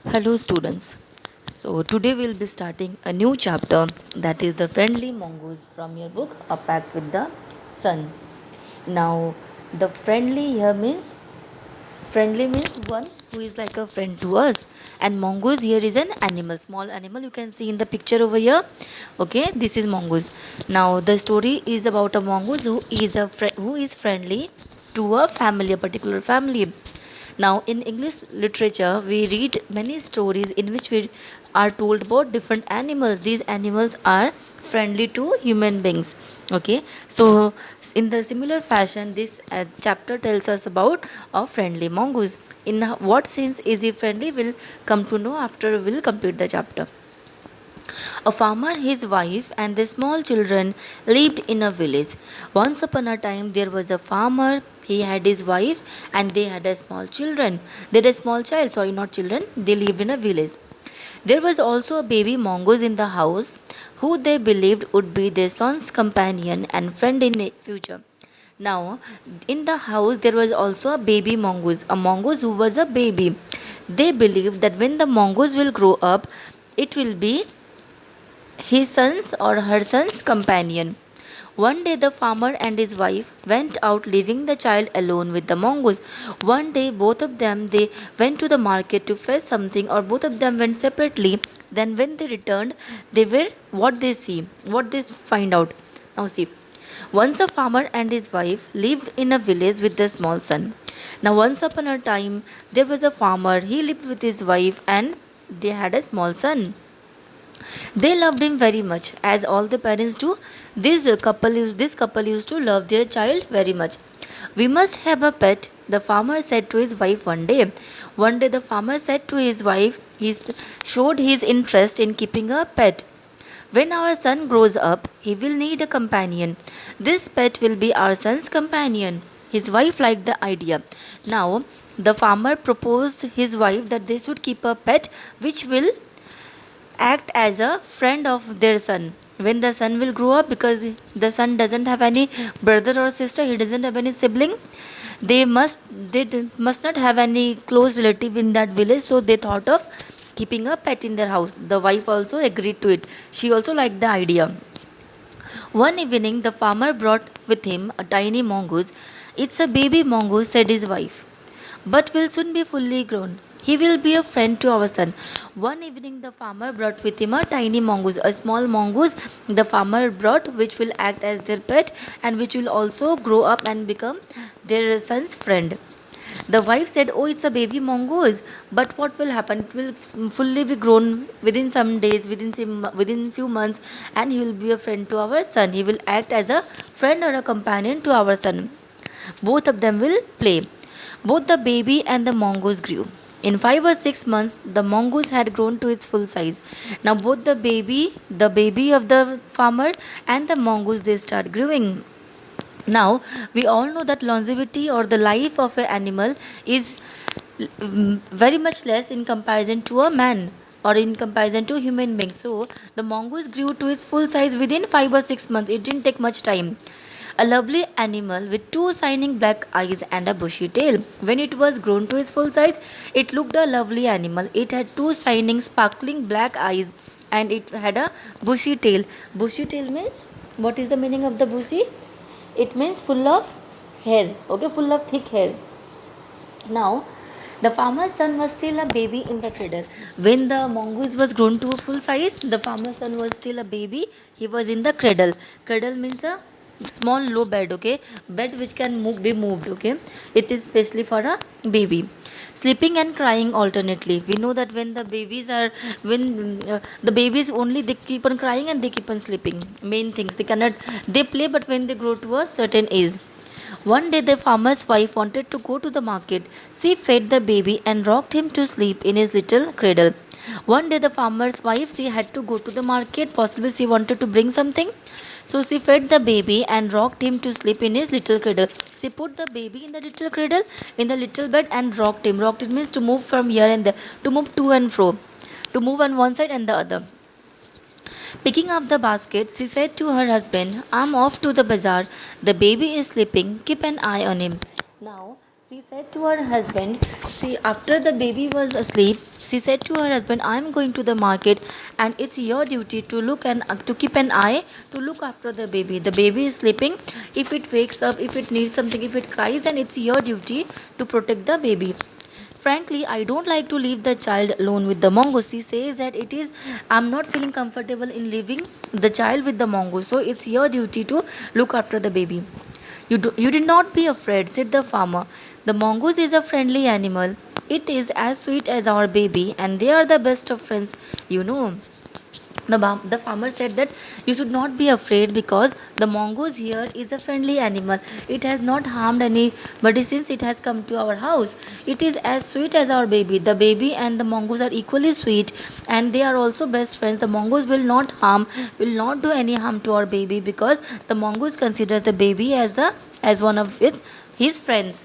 Hello, students. So, today we'll be starting a new chapter, that is the friendly mongoose from your book, A Pact with the Sun. Now, the friendly means one who is like a friend to us, and mongoose here is an animal, small animal you can see in the picture over here. Okay, this is mongoose. Now, the story is about a mongoose who is friendly to a family, a particular family. Now, in English literature, we read many stories in which we are told about different animals. These animals are friendly to human beings. Okay, so in the similar fashion, this chapter tells us about a friendly mongoose. In what sense is he friendly? We'll come to know after we'll complete the chapter. A farmer, his wife, and their small children lived in a village. Once upon a time, there was a farmer. He had his wife, and they had a small children. They had a small child. Sorry, not children. They lived in a village. There was also a baby mongoose in the house, who they believed would be their son's companion and friend in the future. Now, in the house, there was also a mongoose who was a baby. They believed that when the mongoose will grow up, it will be his son's or her son's companion. One day the farmer and his wife went out, leaving the child alone with the mongoose. One day both of them they went to the market to fetch something, or both of them went separately. Then when they returned, they were what they find out. Now see. Once a farmer and his wife lived in a village with their small son. Now once upon a time there was a farmer. He lived with his wife and they had a small son. They loved him very much, as all the parents do. This couple used to love their child very much. We must have a pet, the farmer said to his wife one day. One day the farmer said to his wife, showed his interest in keeping a pet. When our son grows up, he will need a companion. This pet will be our son's companion. His wife liked the idea. Now, the farmer proposed his wife that they should keep a pet which will act as a friend of their son when the son will grow up, because the son doesn't have any brother or sister, he doesn't have any sibling. They must not have any close relative in that village, so they thought of keeping a pet in their house. The wife also agreed to it. She also liked the idea. One evening the farmer brought with him a tiny mongoose. It's a baby mongoose, said his wife, but will soon be fully grown. He will be a friend to our son. One evening, the farmer brought with him a tiny mongoose, a small mongoose. The farmer brought, which will act as their pet and which will also grow up and become their son's friend. The wife said, "Oh, it's a baby mongoose, but what will happen? It will fully be grown within some days, within few months, and he will be a friend to our son. He will act as a friend or a companion to our son. Both of them will play." Both the baby and the mongoose grew. In 5 or 6 months, the mongoose had grown to its full size. Now both the baby of the farmer and the mongoose, they start growing. Now we all know that longevity or the life of an animal is very much less in comparison to a man or in comparison to human beings. So the mongoose grew to its full size within 5 or 6 months. It didn't take much time. A lovely animal with two shining black eyes and a bushy tail. When it was grown to its full size, it looked a lovely animal. It had two shining, sparkling black eyes and it had a bushy tail. Bushy tail means, what is the meaning of the bushy? It means full of hair. Okay, full of thick hair. Now, the farmer's son was still a baby in the cradle. When the mongoose was grown to a full size, the farmer's son was still a baby. He was in the cradle. Cradle means a small low bed, okay? Bed which can be moved, okay? It is specially for a baby. Sleeping and crying alternately. We know that when the babies only, they keep on crying and they keep on sleeping. Main things. They play, but when they grow to a certain age. One day the farmer's wife wanted to go to the market. She fed the baby and rocked him to sleep in his little cradle. One day the farmer's wife, she had to go to the market. Possibly she wanted to bring something. So she fed the baby and rocked him to sleep in his little cradle. She put the baby in the little cradle, in the little bed, and rocked him. Rocked, it means to move from here and there, to move to and fro, to move on one side and the other. Picking up the basket, she said to her husband, "I'm off to the bazaar. The baby is sleeping. Keep an eye on him." Now, she said to her husband, see, after the baby was asleep, She said to her husband, I am going to the market and it's your duty to look and to keep an eye to look after the baby. The baby is sleeping. If it wakes up, if it needs something, if it cries, then it's your duty to protect the baby. Frankly, I don't like to leave the child alone with the mongoose. She says that it is, I'm not feeling comfortable in leaving the child with the mongoose. So it's your duty to look after the baby. You did not be afraid, said the farmer. The mongoose is a friendly animal. It is as sweet as our baby, and they are the best of friends, you know. The farmer said that you should not be afraid because the mongoose here is a friendly animal. It has not harmed anybody since it has come to our house. It is as sweet as our baby. The baby and the mongoose are equally sweet, and they are also best friends. The mongoose will not do any harm to our baby because the mongoose considers the baby as one of his friends.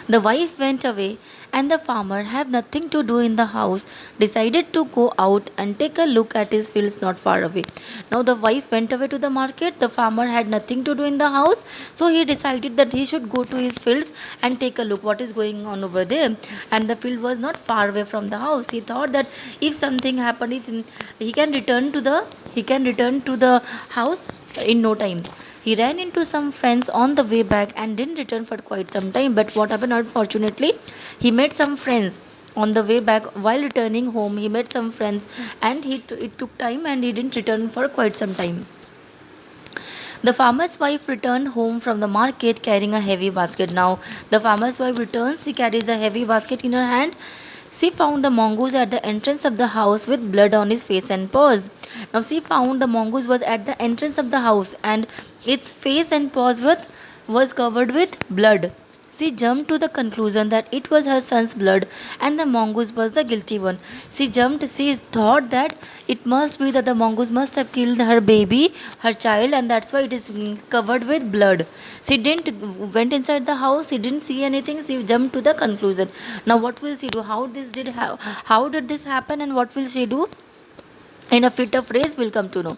The wife went away, and the farmer, have nothing to do in the house, decided to go out and take a look at his fields not far away. Now the wife went away to the market. The farmer had nothing to do in the house, so he decided that he should go to his fields and take a look what is going on over there. And the field was not far away from the house. He thought that if something happened, if he can return to the house in no time. He ran into some friends on the way back and didn't return for quite some time. But what happened, unfortunately, he met some friends on the way back. While returning home, he met some friends, and it took time and he didn't return for quite some time. The farmer's wife returned home from the market carrying a heavy basket. Now, the farmer's wife returns, she carries a heavy basket in her hand. She found the mongoose at the entrance of the house with blood on his face and paws. Now, she found the mongoose was at the entrance of the house and its face and paws was covered with blood. She jumped to the conclusion that it was her son's blood and the mongoose was the guilty one. She thought that it must be that the mongoose must have killed her baby, her child, and that's why it is covered with blood. She didn't went inside the house, she didn't see anything, she jumped to the conclusion. Now what will she do? How did this happen and what will she do? In a fit of rage, we'll come to know.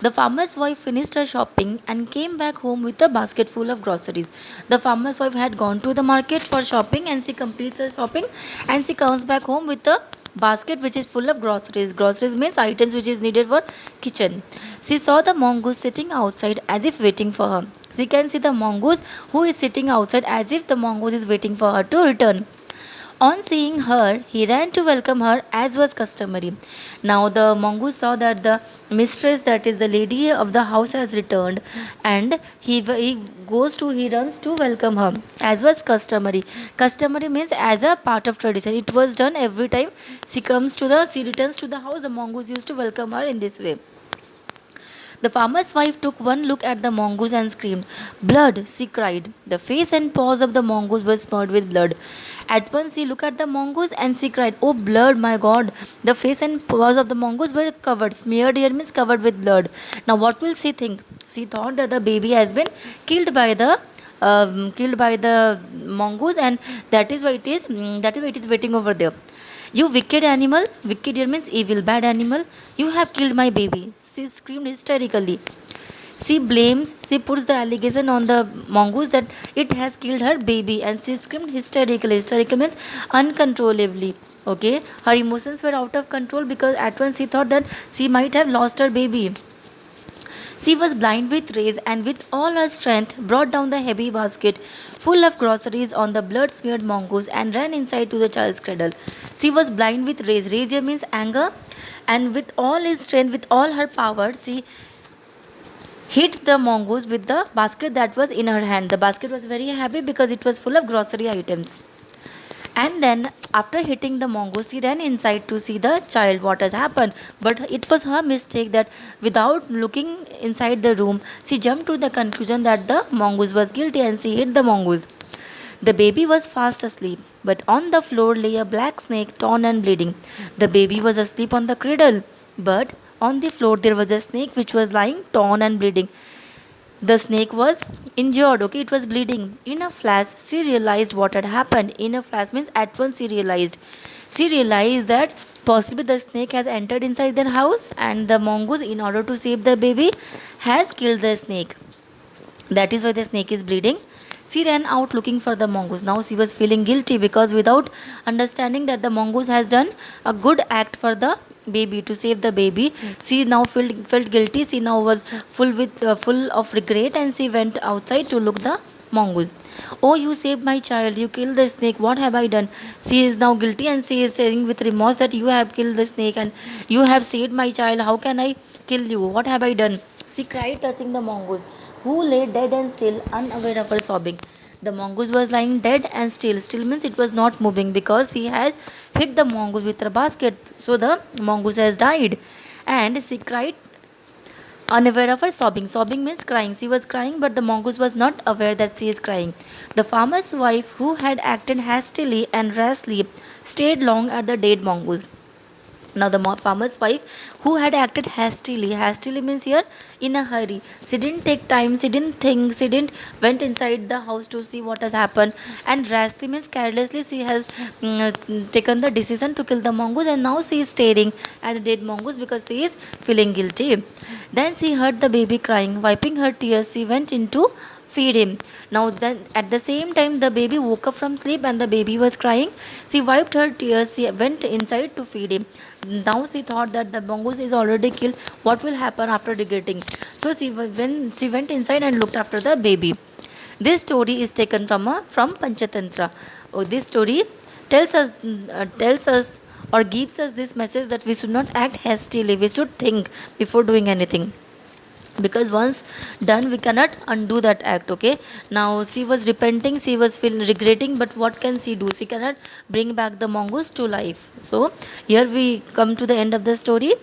The farmer's wife finished her shopping and came back home with a basket full of groceries. The farmer's wife had gone to the market for shopping and she completes her shopping and she comes back home with a basket which is full of groceries. Groceries means items which is needed for kitchen. She saw the mongoose sitting outside as if waiting for her. She can see the mongoose who is sitting outside as if the mongoose is waiting for her to return. On seeing her, he ran to welcome her as was customary. Now the mongoose saw that the mistress, that is the lady of the house, has returned, and he runs to welcome her as was customary. Customary means as a part of tradition. It was done every time she returns to the house. The mongoose used to welcome her in this way. The farmer's wife took one look at the mongoose and screamed. Blood, she cried. The face and paws of the mongoose were smeared with blood. At once she looked at the mongoose and she cried, Oh blood, my God. The face and paws of the mongoose were covered. Smeared here means covered with blood. Now what will she think? She thought that the baby has been killed by the mongoose, and that is why it is waiting over there. You wicked animal, wicked here means evil, bad animal, you have killed my baby. She screamed hysterically. She puts the allegation on the mongoose that it has killed her baby, and she screamed hysterically. Hysterical means uncontrollably. Okay, her emotions were out of control because at once she thought that she might have lost her baby. She was blind with rage and with all her strength brought down the heavy basket full of groceries on the blood smeared mongoose and ran inside to the child's cradle. She was blind with rage. Rage here means anger, and with all his strength, with all her power, she hit the mongoose with the basket that was in her hand. The basket was very heavy because it was full of grocery items. And then, after hitting the mongoose, she ran inside to see the child what has happened. But it was her mistake that without looking inside the room, she jumped to the conclusion that the mongoose was guilty and she hit the mongoose. The baby was fast asleep, but on the floor lay a black snake, torn and bleeding. The baby was asleep on the cradle, but on the floor there was a snake which was lying torn and bleeding. The snake was injured, okay, it was bleeding. In a flash, she realized what had happened. In a flash means at once she realized. She realized that possibly the snake has entered inside their house and the mongoose, in order to save the baby, has killed the snake. That is why the snake is bleeding. She ran out looking for the mongoose. Now she was feeling guilty because without understanding that the mongoose has done a good act for the baby to save the baby, she now felt guilty. She now was full of regret, and she went outside to look the mongoose. Oh, you saved my child. You killed the snake. What have I done? She is now guilty, and she is saying with remorse that you have killed the snake and you have saved my child. How can I kill you? What have I done? She cried, touching the mongoose, who lay dead and still, unaware of her sobbing. The mongoose was lying dead and still. Still means it was not moving because he had hit the mongoose with a basket. So the mongoose has died. And she cried, unaware of her sobbing. Sobbing means crying. She was crying, but the mongoose was not aware that she is crying. The farmer's wife, who had acted hastily and rashly, stayed long at the dead mongoose. Now the farmer's wife, who had acted hastily means here in a hurry. She didn't take time, she didn't think, she didn't went inside the house to see what has happened. And rashly means carelessly she has taken the decision to kill the mongoose, and now she is staring at the dead mongoose because she is feeling guilty. Then she heard the baby crying. Wiping her tears, she went in to feed him. Now then at the same time the baby woke up from sleep and the baby was crying. She wiped her tears, she went inside to feed him. Now she thought that the mongoose is already killed. What will happen after regretting? So when she went inside and looked after the baby. This story is taken from Panchatantra. Oh, this story tells us or gives us this message that we should not act hastily. We should think before doing anything, because once done we cannot undo that act. Okay, now she was repenting, she was feeling regretting, but what can she do? She cannot bring back the mongoose to life. So here we come to the end of the story.